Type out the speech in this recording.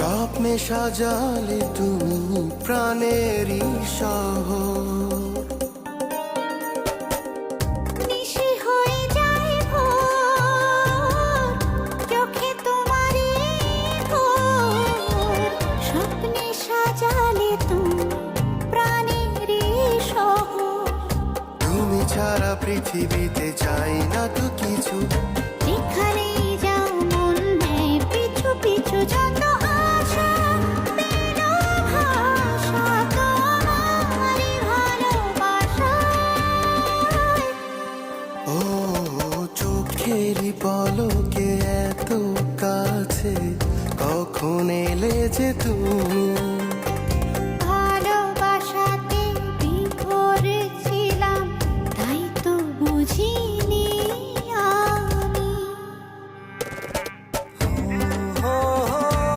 স্বপ্নে সাজালে তুমি প্রাণেরই শহর। নিশি হয়ে যায় ভোর, চোখে তোমারই ঘোর। স্বপ্নে সাজালে তুমি প্রাণেরই শহর। তুমি ছাড়া পৃথিবীতে চাই না তো কিছু। যেখানেই যাও মন নেয় পিছু পিছু, যত আশা পেল ভাষা তোমারই ভালোবাসায়। ও চোখেরই পলকে এত কাছে কখন এলে যে তুমি।